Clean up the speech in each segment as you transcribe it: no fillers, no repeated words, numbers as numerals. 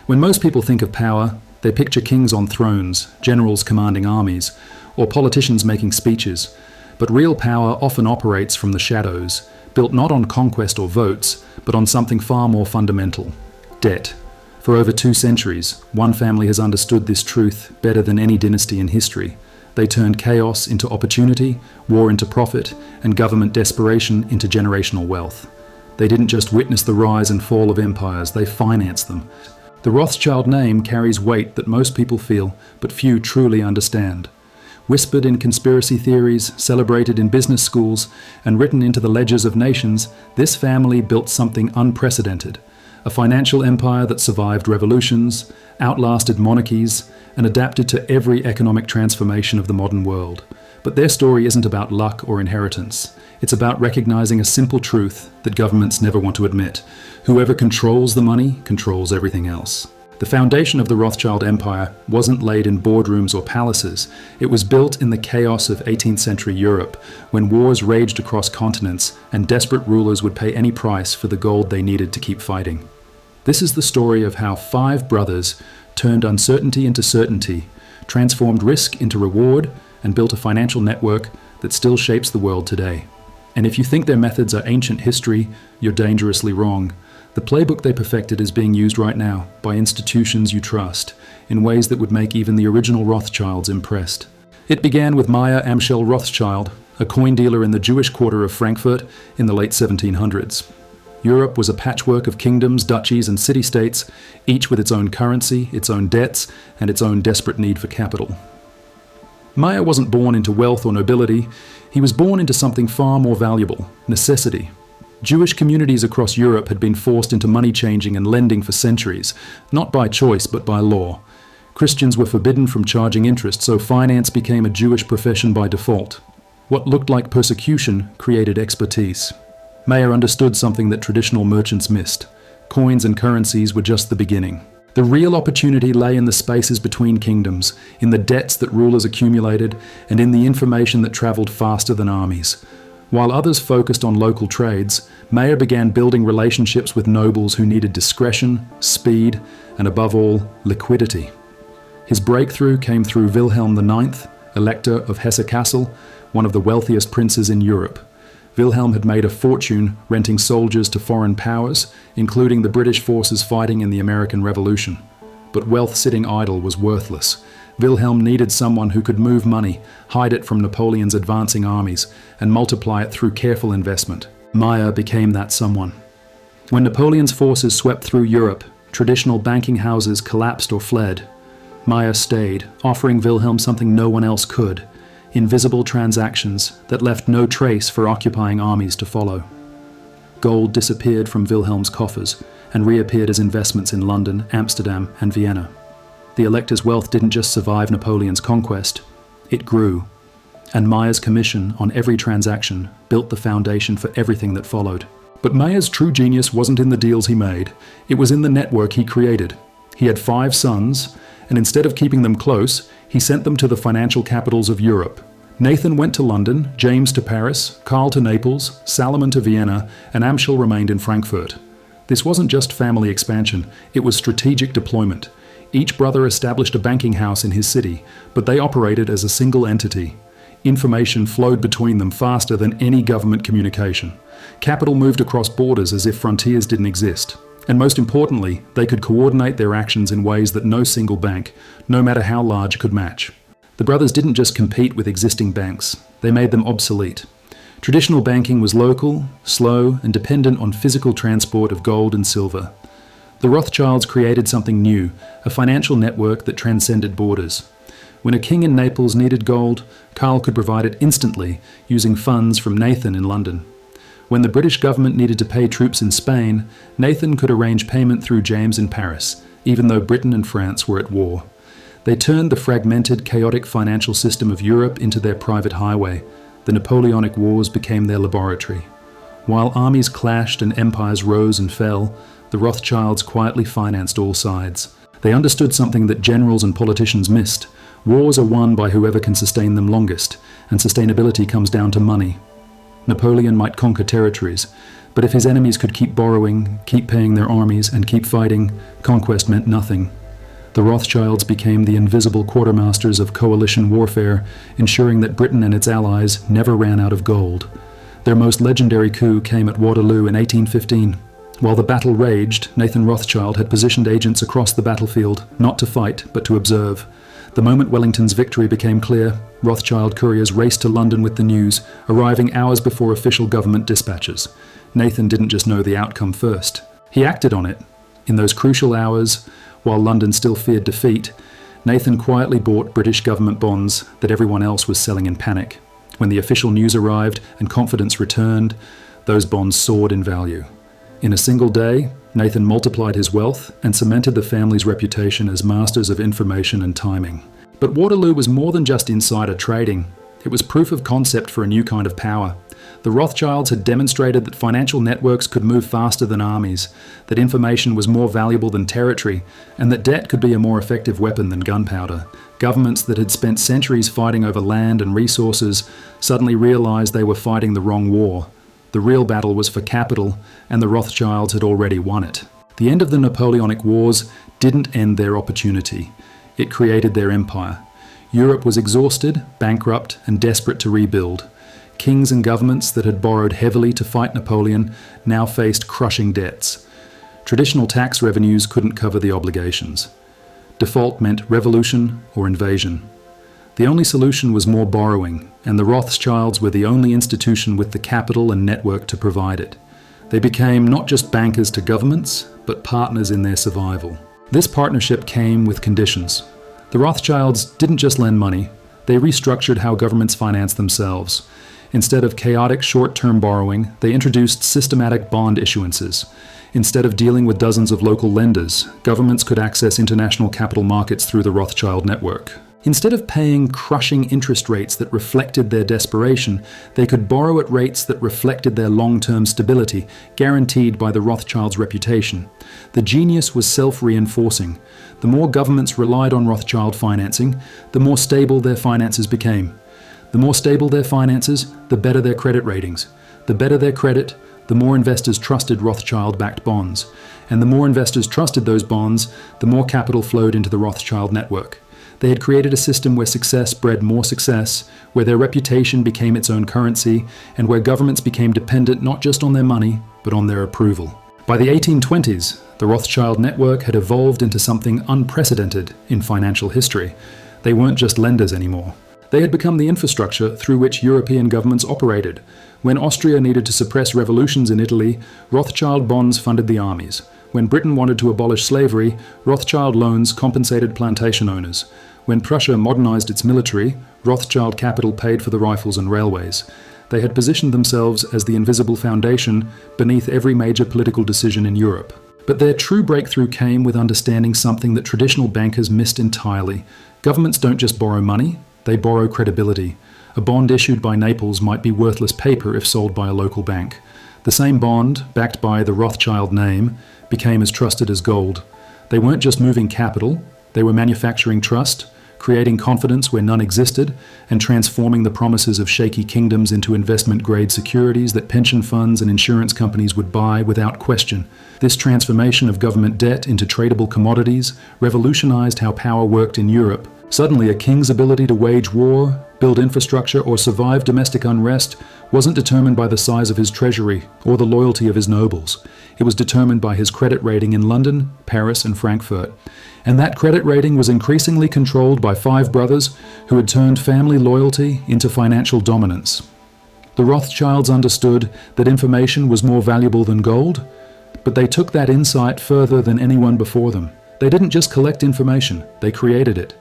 When most people think of power, they picture kings on thrones, generals commanding armies, or politicians making speeches. But real power often operates from the shadows, built not on conquest or votes, but on something far more fundamental: debt. For over 2 centuries, one family has understood this truth better than any dynasty in history. They turned chaos into opportunity, war into profit, and government desperation into generational wealth. They didn't just witness the rise and fall of empires, they financed them. The Rothschild name carries weight that most people feel, but few truly understand. Whispered in conspiracy theories, celebrated in business schools, and written into the ledgers of nations, this family built something unprecedented. A financial empire that survived revolutions, outlasted monarchies, and adapted to every economic transformation of the modern world. But their story isn't about luck or inheritance. It's about recognizing a simple truth that governments never want to admit. Whoever controls the money controls everything else. The foundation of the Rothschild Empire wasn't laid in boardrooms or palaces. It was built in the chaos of 18th century Europe, when wars raged across continents and desperate rulers would pay any price for the gold they needed to keep fighting. This is the story of how 5 brothers turned uncertainty into certainty, transformed risk into reward, and built a financial network that still shapes the world today. And if you think their methods are ancient history, you're dangerously wrong. The playbook they perfected is being used right now by institutions you trust, in ways that would make even the original Rothschilds impressed. It began with Meyer Amschel Rothschild, a coin dealer in the Jewish quarter of Frankfurt in the late 1700s. Europe was a patchwork of kingdoms, duchies, and city-states, each with its own currency, its own debts, and its own desperate need for capital. Meyer wasn't born into wealth or nobility. He was born into something far more valuable: necessity. Jewish communities across Europe had been forced into money changing and lending for centuries, not by choice but by law. Christians were forbidden from charging interest, so finance became a Jewish profession by default. What looked like persecution created expertise. Meyer understood something that traditional merchants missed. Coins and currencies were just the beginning. The real opportunity lay in the spaces between kingdoms, in the debts that rulers accumulated, and in the information that traveled faster than armies. While others focused on local trades, Meyer began building relationships with nobles who needed discretion, speed, and above all, liquidity. His breakthrough came through Wilhelm IX, Elector of Hesse-Kassel, one of the wealthiest princes in Europe. Wilhelm had made a fortune renting soldiers to foreign powers, including the British forces fighting in the American Revolution. But wealth sitting idle was worthless. Wilhelm needed someone who could move money, hide it from Napoleon's advancing armies, and multiply it through careful investment. Meyer became that someone. When Napoleon's forces swept through Europe, traditional banking houses collapsed or fled. Meyer stayed, offering Wilhelm something no one else could: invisible transactions that left no trace for occupying armies to follow. Gold disappeared from Wilhelm's coffers and reappeared as investments in London, Amsterdam, and Vienna. The Elector's wealth didn't just survive Napoleon's conquest, it grew. And Meyer's commission on every transaction built the foundation for everything that followed. But Meyer's true genius wasn't in the deals he made, it was in the network he created. He had 5 sons, and instead of keeping them close, he sent them to the financial capitals of Europe. Nathan went to London, James to Paris, Karl to Naples, Salomon to Vienna, and Amschel remained in Frankfurt. This wasn't just family expansion, it was strategic deployment. Each brother established a banking house in his city, but they operated as a single entity. Information flowed between them faster than any government communication. Capital moved across borders as if frontiers didn't exist. And most importantly, they could coordinate their actions in ways that no single bank, no matter how large, could match. The brothers didn't just compete with existing banks, they made them obsolete. Traditional banking was local, slow, and dependent on physical transport of gold and silver. The Rothschilds created something new, a financial network that transcended borders. When a king in Naples needed gold, Karl could provide it instantly, using funds from Nathan in London. When the British government needed to pay troops in Spain, Nathan could arrange payment through James in Paris, even though Britain and France were at war. They turned the fragmented, chaotic financial system of Europe into their private highway. The Napoleonic Wars became their laboratory. While armies clashed and empires rose and fell, the Rothschilds quietly financed all sides. They understood something that generals and politicians missed. Wars are won by whoever can sustain them longest, and sustainability comes down to money. Napoleon might conquer territories, but if his enemies could keep borrowing, keep paying their armies, and keep fighting, conquest meant nothing. The Rothschilds became the invisible quartermasters of coalition warfare, ensuring that Britain and its allies never ran out of gold. Their most legendary coup came at Waterloo in 1815. While the battle raged, Nathan Rothschild had positioned agents across the battlefield, not to fight, but to observe. The moment Wellington's victory became clear, Rothschild couriers raced to London with the news, arriving hours before official government dispatches. Nathan didn't just know the outcome first. He acted on it. In those crucial hours, while London still feared defeat, Nathan quietly bought British government bonds that everyone else was selling in panic. When the official news arrived and confidence returned, those bonds soared in value. In a single day, Nathan multiplied his wealth and cemented the family's reputation as masters of information and timing. But Waterloo was more than just insider trading. It was proof of concept for a new kind of power. The Rothschilds had demonstrated that financial networks could move faster than armies, that information was more valuable than territory, and that debt could be a more effective weapon than gunpowder. Governments that had spent centuries fighting over land and resources suddenly realized they were fighting the wrong war. The real battle was for capital, and the Rothschilds had already won it. The end of the Napoleonic Wars didn't end their opportunity. It created their empire. Europe was exhausted, bankrupt, and desperate to rebuild. Kings and governments that had borrowed heavily to fight Napoleon now faced crushing debts. Traditional tax revenues couldn't cover the obligations. Default meant revolution or invasion. The only solution was more borrowing, and the Rothschilds were the only institution with the capital and network to provide it. They became not just bankers to governments, but partners in their survival. This partnership came with conditions. The Rothschilds didn't just lend money, they restructured how governments financed themselves. Instead of chaotic short-term borrowing, they introduced systematic bond issuances. Instead of dealing with dozens of local lenders, governments could access international capital markets through the Rothschild network. Instead of paying crushing interest rates that reflected their desperation, they could borrow at rates that reflected their long-term stability, guaranteed by the Rothschilds' reputation. The genius was self-reinforcing. The more governments relied on Rothschild financing, the more stable their finances became. The more stable their finances, the better their credit ratings. The better their credit, the more investors trusted Rothschild-backed bonds. And the more investors trusted those bonds, the more capital flowed into the Rothschild network. They had created a system where success bred more success, where their reputation became its own currency, and where governments became dependent not just on their money, but on their approval. By the 1820s, the Rothschild network had evolved into something unprecedented in financial history. They weren't just lenders anymore. They had become the infrastructure through which European governments operated. When Austria needed to suppress revolutions in Italy, Rothschild bonds funded the armies. When Britain wanted to abolish slavery, Rothschild loans compensated plantation owners. When Prussia modernized its military, Rothschild capital paid for the rifles and railways. They had positioned themselves as the invisible foundation beneath every major political decision in Europe. But their true breakthrough came with understanding something that traditional bankers missed entirely. Governments don't just borrow money, they borrow credibility. A bond issued by Naples might be worthless paper if sold by a local bank. The same bond, backed by the Rothschild name, became as trusted as gold. They weren't just moving capital, they were manufacturing trust, creating confidence where none existed, and transforming the promises of shaky kingdoms into investment-grade securities that pension funds and insurance companies would buy without question. This transformation of government debt into tradable commodities revolutionized how power worked in Europe. Suddenly, a king's ability to wage war, build infrastructure, or survive domestic unrest wasn't determined by the size of his treasury or the loyalty of his nobles. It was determined by his credit rating in London, Paris, and Frankfurt. And that credit rating was increasingly controlled by five brothers who had turned family loyalty into financial dominance. The Rothschilds understood that information was more valuable than gold, but they took that insight further than anyone before them. They didn't just collect information, they created it.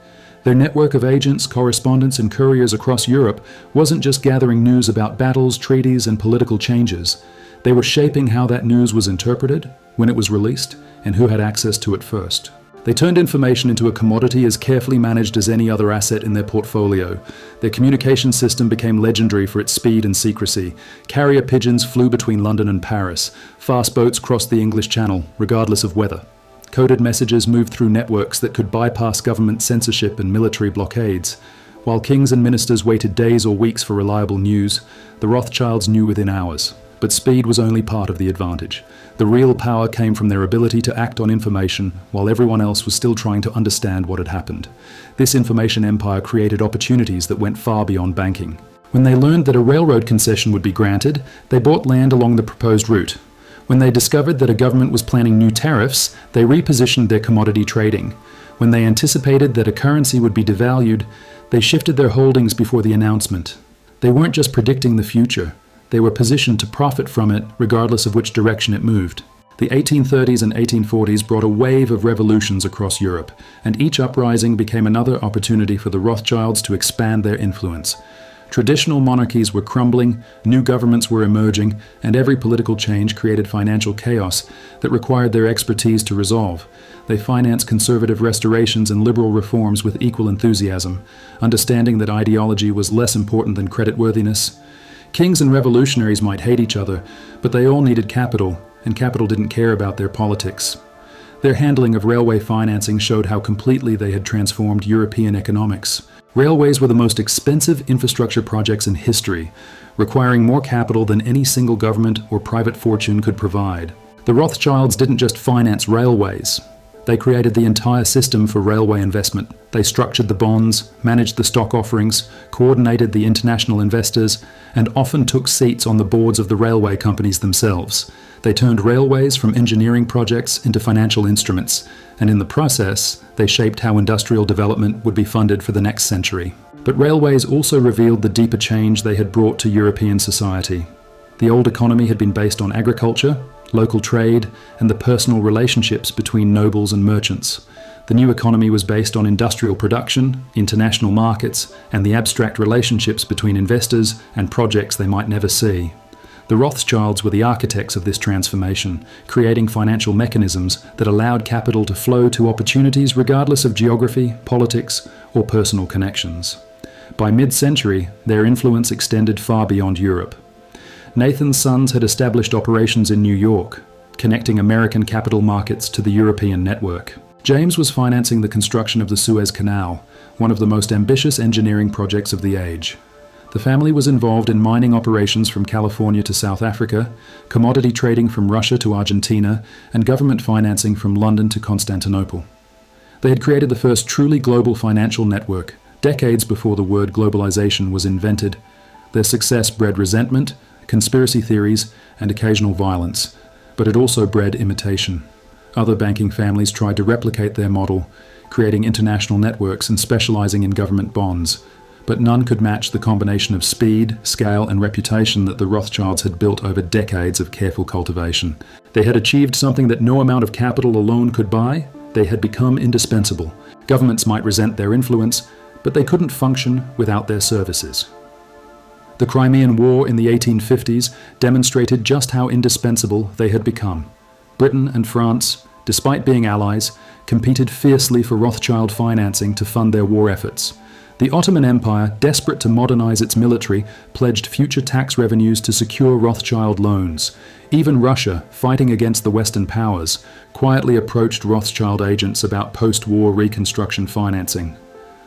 Their network of agents, correspondents, and couriers across Europe wasn't just gathering news about battles, treaties, and political changes. They were shaping how that news was interpreted, when it was released, and who had access to it first. They turned information into a commodity as carefully managed as any other asset in their portfolio. Their communication system became legendary for its speed and secrecy. Carrier pigeons flew between London and Paris. Fast boats crossed the English Channel, regardless of weather. Coded messages moved through networks that could bypass government censorship and military blockades. While kings and ministers waited days or weeks for reliable news, the Rothschilds knew within hours. But speed was only part of the advantage. The real power came from their ability to act on information while everyone else was still trying to understand what had happened. This information empire created opportunities that went far beyond banking. When they learned that a railroad concession would be granted, they bought land along the proposed route. When they discovered that a government was planning new tariffs, they repositioned their commodity trading. When they anticipated that a currency would be devalued, they shifted their holdings before the announcement. They weren't just predicting the future. They were positioned to profit from it regardless of which direction it moved. The 1830s and 1840s brought a wave of revolutions across Europe, and each uprising became another opportunity for the Rothschilds to expand their influence. Traditional monarchies were crumbling, new governments were emerging, and every political change created financial chaos that required their expertise to resolve. They financed conservative restorations and liberal reforms with equal enthusiasm, understanding that ideology was less important than creditworthiness. Kings and revolutionaries might hate each other, but they all needed capital, and capital didn't care about their politics. Their handling of railway financing showed how completely they had transformed European economics. Railways were the most expensive infrastructure projects in history, requiring more capital than any single government or private fortune could provide. The Rothschilds didn't just finance railways. They created the entire system for railway investment. They structured the bonds, managed the stock offerings, coordinated the international investors, and often took seats on the boards of the railway companies themselves. They turned railways from engineering projects into financial instruments, and in the process, they shaped how industrial development would be funded for the next century. But railways also revealed the deeper change they had brought to European society. The old economy had been based on agriculture, local trade, and the personal relationships between nobles and merchants. The new economy was based on industrial production, international markets, and the abstract relationships between investors and projects they might never see. The Rothschilds were the architects of this transformation, creating financial mechanisms that allowed capital to flow to opportunities regardless of geography, politics, or personal connections. By mid-century, their influence extended far beyond Europe. Nathan's sons had established operations in New York, connecting American capital markets to the European network. James was financing the construction of the Suez Canal, one of the most ambitious engineering projects of the age. The family was involved in mining operations from California to South Africa, commodity trading from Russia to Argentina, and government financing from London to Constantinople. They had created the first truly global financial network, decades before the word globalization was invented. Their success bred resentment, conspiracy theories, and occasional violence, but it also bred imitation. Other banking families tried to replicate their model, creating international networks and specializing in government bonds, but none could match the combination of speed, scale, and reputation that the Rothschilds had built over decades of careful cultivation. They had achieved something that no amount of capital alone could buy. They had become indispensable. Governments might resent their influence, but they couldn't function without their services. The Crimean War in the 1850s demonstrated just how indispensable they had become. Britain and France, despite being allies, competed fiercely for Rothschild financing to fund their war efforts. The Ottoman Empire, desperate to modernize its military, pledged future tax revenues to secure Rothschild loans. Even Russia, fighting against the Western powers, quietly approached Rothschild agents about post-war reconstruction financing.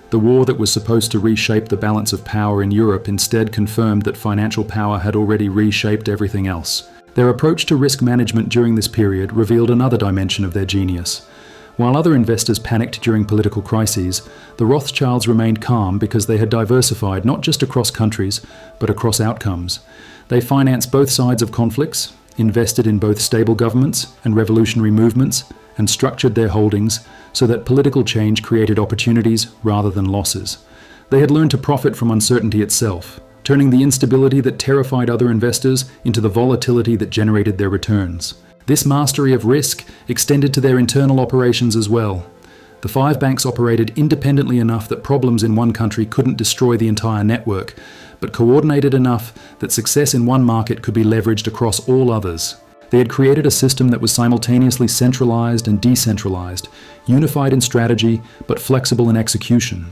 The war that was supposed to reshape the balance of power in Europe instead confirmed that financial power had already reshaped everything else. Their approach to risk management during this period revealed another dimension of their genius. While other investors panicked during political crises, the Rothschilds remained calm because they had diversified not just across countries, but across outcomes. They financed both sides of conflicts, invested in both stable governments and revolutionary movements, and structured their holdings so that political change created opportunities rather than losses. They had learned to profit from uncertainty itself, turning the instability that terrified other investors into the volatility that generated their returns. This mastery of risk extended to their internal operations as well. The 5 banks operated independently enough that problems in one country couldn't destroy the entire network, but coordinated enough that success in one market could be leveraged across all others. They had created a system that was simultaneously centralized and decentralized, unified in strategy, but flexible in execution.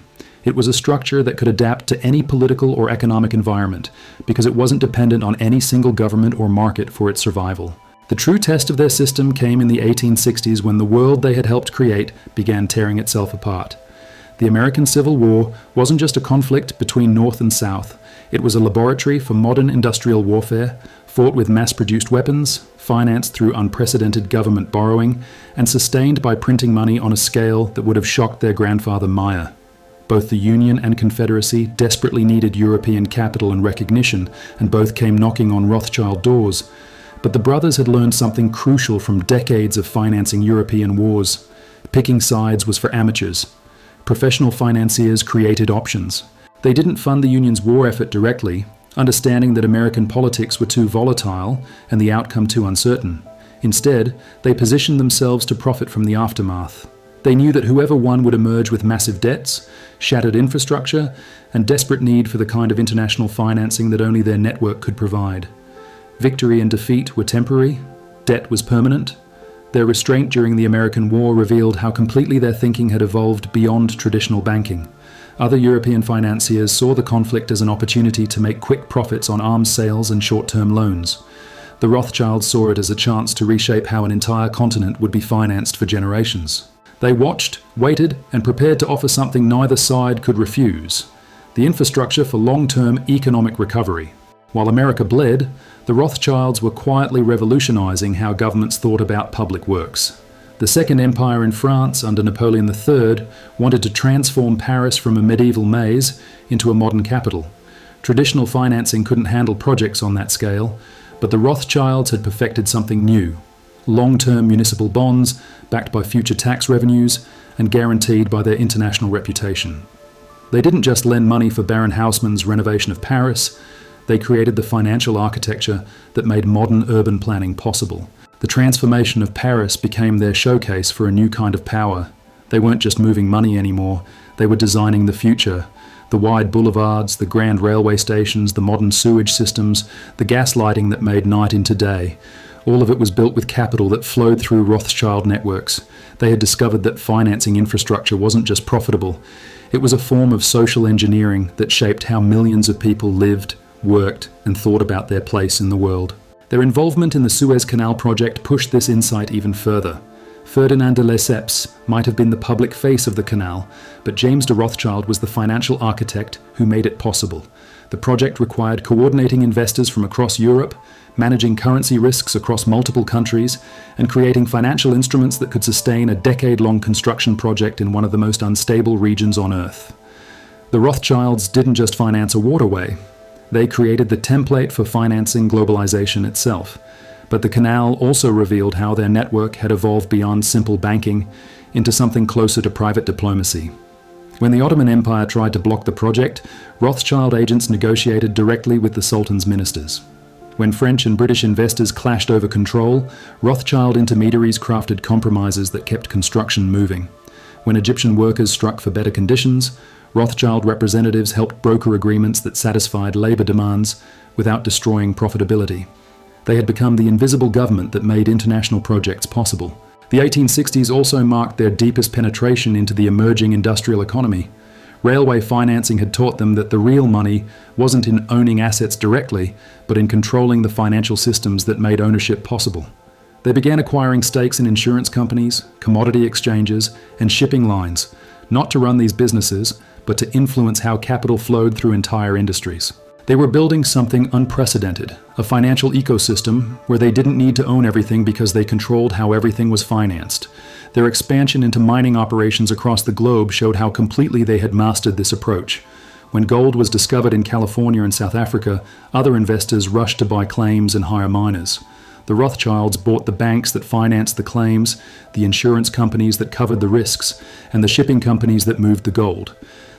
It was a structure that could adapt to any political or economic environment, because it wasn't dependent on any single government or market for its survival. The true test of their system came in the 1860s when the world they had helped create began tearing itself apart. The American Civil War wasn't just a conflict between North and South. It was a laboratory for modern industrial warfare, fought with mass-produced weapons, financed through unprecedented government borrowing, and sustained by printing money on a scale that would have shocked their grandfather Maya. Both the Union and Confederacy desperately needed European capital and recognition, and both came knocking on Rothschild doors. But the brothers had learned something crucial from decades of financing European wars. Picking sides was for amateurs. Professional financiers created options. They didn't fund the Union's war effort directly, understanding that American politics were too volatile and the outcome too uncertain. Instead, they positioned themselves to profit from the aftermath. They knew that whoever won would emerge with massive debts, shattered infrastructure, and desperate need for the kind of international financing that only their network could provide. Victory and defeat were temporary, debt was permanent. Their restraint during the American War revealed how completely their thinking had evolved beyond traditional banking. Other European financiers saw the conflict as an opportunity to make quick profits on arms sales and short-term loans. The Rothschilds saw it as a chance to reshape how an entire continent would be financed for generations. They watched, waited, and prepared to offer something neither side could refuse: the infrastructure for long-term economic recovery. While America bled, the Rothschilds were quietly revolutionizing how governments thought about public works. The Second Empire in France under Napoleon III wanted to transform Paris from a medieval maze into a modern capital. Traditional financing couldn't handle projects on that scale, but the Rothschilds had perfected something new: long-term municipal bonds backed by future tax revenues and guaranteed by their international reputation. They didn't just lend money for Baron Haussmann's renovation of Paris. They created the financial architecture that made modern urban planning possible. The transformation of Paris became their showcase for a new kind of power. They weren't just moving money anymore, they were designing the future. The wide boulevards, the grand railway stations, the modern sewage systems, the gas lighting that made night into day. All of it was built with capital that flowed through Rothschild networks. They had discovered that financing infrastructure wasn't just profitable. It was a form of social engineering that shaped how millions of people lived, worked, and thought about their place in the world. Their involvement in the Suez Canal project pushed this insight even further. Ferdinand de Lesseps might have been the public face of the canal, but James de Rothschild was the financial architect who made it possible. The project required coordinating investors from across Europe, managing currency risks across multiple countries, and creating financial instruments that could sustain a decade-long construction project in one of the most unstable regions on Earth. The Rothschilds didn't just finance a waterway. They created the template for financing globalization itself. But the canal also revealed how their network had evolved beyond simple banking into something closer to private diplomacy. When the Ottoman Empire tried to block the project, Rothschild agents negotiated directly with the Sultan's ministers. When French and British investors clashed over control, Rothschild intermediaries crafted compromises that kept construction moving. When Egyptian workers struck for better conditions, Rothschild representatives helped broker agreements that satisfied labor demands without destroying profitability. They had become the invisible government that made international projects possible. The 1860s also marked their deepest penetration into the emerging industrial economy. Railway financing had taught them that the real money wasn't in owning assets directly, but in controlling the financial systems that made ownership possible. They began acquiring stakes in insurance companies, commodity exchanges, and shipping lines, not to run these businesses, but to influence how capital flowed through entire industries. They were building something unprecedented, a financial ecosystem where they didn't need to own everything because they controlled how everything was financed. Their expansion into mining operations across the globe showed how completely they had mastered this approach. When gold was discovered in California and South Africa, other investors rushed to buy claims and hire miners. The Rothschilds bought the banks that financed the claims, the insurance companies that covered the risks, and the shipping companies that moved the gold.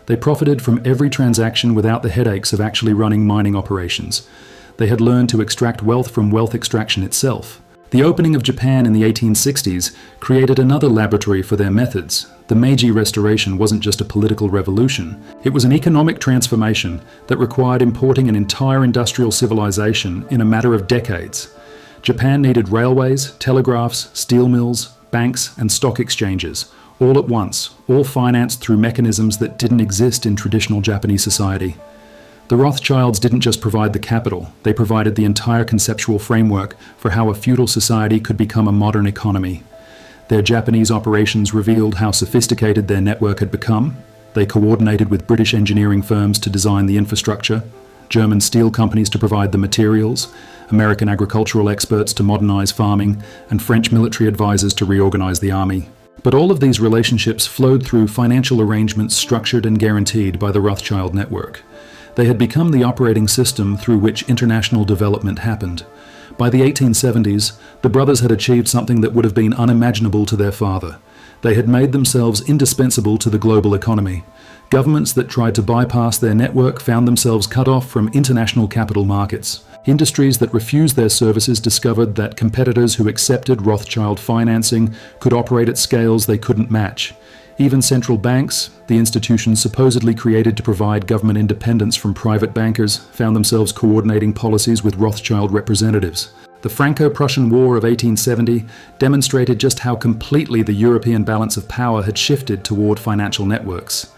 They profited from every transaction without the headaches of actually running mining operations. They had learned to extract wealth from wealth extraction itself. The opening of Japan in the 1860s created another laboratory for their methods. The Meiji Restoration wasn't just a political revolution. It was an economic transformation that required importing an entire industrial civilization in a matter of decades. Japan needed railways, telegraphs, steel mills, banks, and stock exchanges, all at once, all financed through mechanisms that didn't exist in traditional Japanese society. The Rothschilds didn't just provide the capital, they provided the entire conceptual framework for how a feudal society could become a modern economy. Their Japanese operations revealed how sophisticated their network had become. They coordinated with British engineering firms to design the infrastructure, German steel companies to provide the materials, American agricultural experts to modernize farming, and French military advisors to reorganize the army. But all of these relationships flowed through financial arrangements structured and guaranteed by the Rothschild network. They had become the operating system through which international development happened. By the 1870s, the brothers had achieved something that would have been unimaginable to their father. They had made themselves indispensable to the global economy. Governments that tried to bypass their network found themselves cut off from international capital markets. Industries that refused their services discovered that competitors who accepted Rothschild financing could operate at scales they couldn't match. Even central banks, the institutions supposedly created to provide government independence from private bankers, found themselves coordinating policies with Rothschild representatives. The Franco-Prussian War of 1870 demonstrated just how completely the European balance of power had shifted toward financial networks.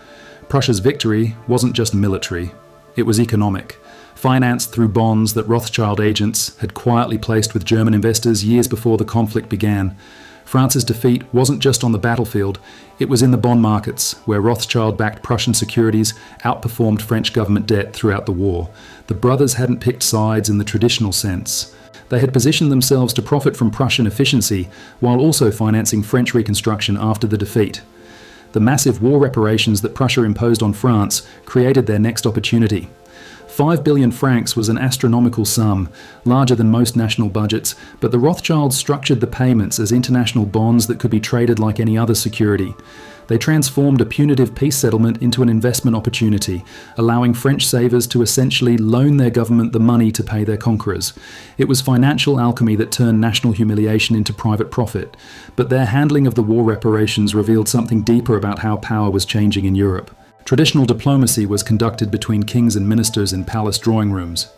Prussia's victory wasn't just military, it was economic, financed through bonds that Rothschild agents had quietly placed with German investors years before the conflict began. France's defeat wasn't just on the battlefield, it was in the bond markets, where Rothschild-backed Prussian securities outperformed French government debt throughout the war. The brothers hadn't picked sides in the traditional sense. They had positioned themselves to profit from Prussian efficiency while also financing French reconstruction after the defeat. The massive war reparations that Prussia imposed on France created their next opportunity. 5 billion francs was an astronomical sum, larger than most national budgets, but the Rothschilds structured the payments as international bonds that could be traded like any other security. They transformed a punitive peace settlement into an investment opportunity, allowing French savers to essentially loan their government the money to pay their conquerors. It was financial alchemy that turned national humiliation into private profit, but their handling of the war reparations revealed something deeper about how power was changing in Europe. Traditional diplomacy was conducted between kings and ministers in palace drawing rooms.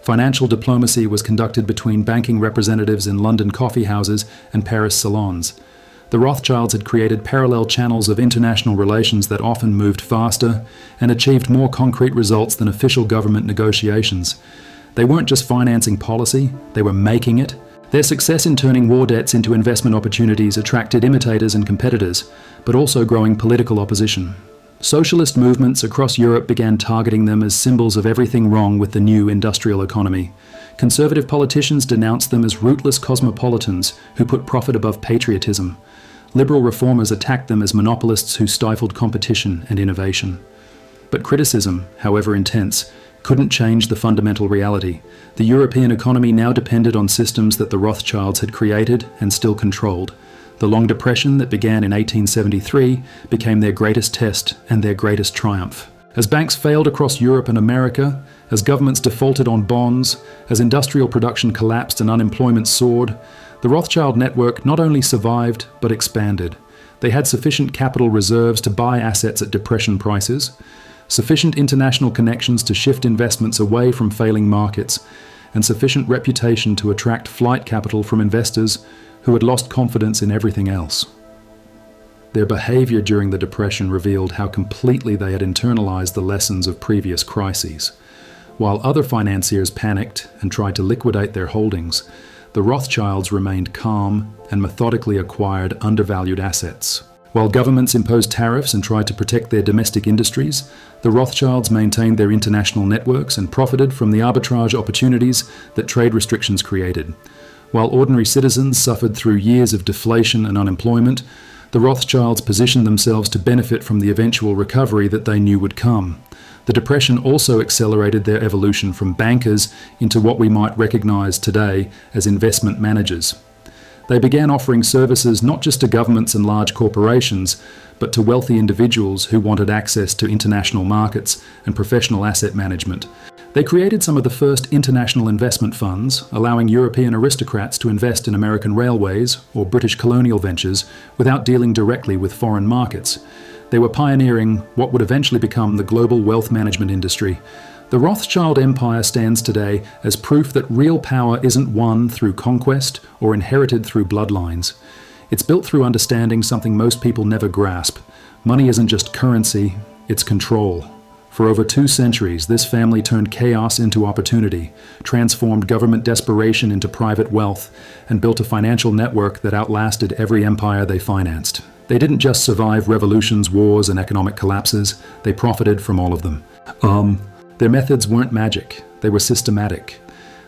Financial diplomacy was conducted between banking representatives in London coffee houses and Paris salons. The Rothschilds had created parallel channels of international relations that often moved faster and achieved more concrete results than official government negotiations. They weren't just financing policy, they were making it. Their success in turning war debts into investment opportunities attracted imitators and competitors, but also growing political opposition. Socialist movements across Europe began targeting them as symbols of everything wrong with the new industrial economy. Conservative politicians denounced them as rootless cosmopolitans who put profit above patriotism. Liberal reformers attacked them as monopolists who stifled competition and innovation. But criticism, however intense, couldn't change the fundamental reality. The European economy now depended on systems that the Rothschilds had created and still controlled. The Long Depression that began in 1873 became their greatest test and their greatest triumph. As banks failed across Europe and America, as governments defaulted on bonds, as industrial production collapsed and unemployment soared, the Rothschild network not only survived but expanded. They had sufficient capital reserves to buy assets at depression prices, sufficient international connections to shift investments away from failing markets, and sufficient reputation to attract flight capital from investors who had lost confidence in everything else. Their behavior during the Depression revealed how completely they had internalized the lessons of previous crises. While other financiers panicked and tried to liquidate their holdings, the Rothschilds remained calm and methodically acquired undervalued assets. While governments imposed tariffs and tried to protect their domestic industries, the Rothschilds maintained their international networks and profited from the arbitrage opportunities that trade restrictions created. While ordinary citizens suffered through years of deflation and unemployment, the Rothschilds positioned themselves to benefit from the eventual recovery that they knew would come. The Depression also accelerated their evolution from bankers into what we might recognize today as investment managers. They began offering services not just to governments and large corporations, but to wealthy individuals who wanted access to international markets and professional asset management. They created some of the first international investment funds, allowing European aristocrats to invest in American railways or British colonial ventures without dealing directly with foreign markets. They were pioneering what would eventually become the global wealth management industry. The Rothschild empire stands today as proof that real power isn't won through conquest or inherited through bloodlines. It's built through understanding something most people never grasp. Money isn't just currency, it's control. For over 2 centuries, this family turned chaos into opportunity, transformed government desperation into private wealth, and built a financial network that outlasted every empire they financed. They didn't just survive revolutions, wars, and economic collapses, they profited from all of them. Their methods weren't magic, they were systematic.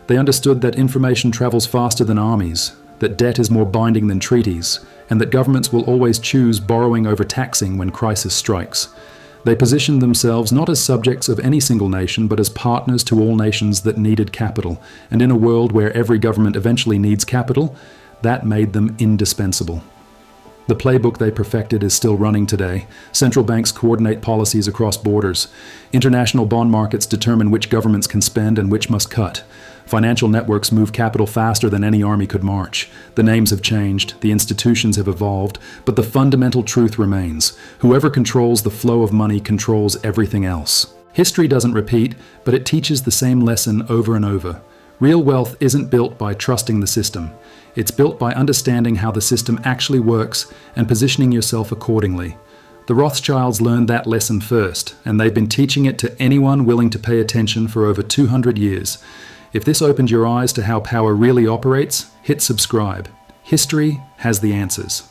They understood that information travels faster than armies, that debt is more binding than treaties, and that governments will always choose borrowing over taxing when crisis strikes. They positioned themselves not as subjects of any single nation, but as partners to all nations that needed capital. And in a world where every government eventually needs capital, that made them indispensable. The playbook they perfected is still running today. Central banks coordinate policies across borders. International bond markets determine which governments can spend and which must cut. Financial networks move capital faster than any army could march. The names have changed, the institutions have evolved, but the fundamental truth remains. Whoever controls the flow of money controls everything else. History doesn't repeat, but it teaches the same lesson over and over. Real wealth isn't built by trusting the system. It's built by understanding how the system actually works and positioning yourself accordingly. The Rothschilds learned that lesson first, and they've been teaching it to anyone willing to pay attention for over 200 years. If this opened your eyes to how power really operates, hit subscribe. History has the answers.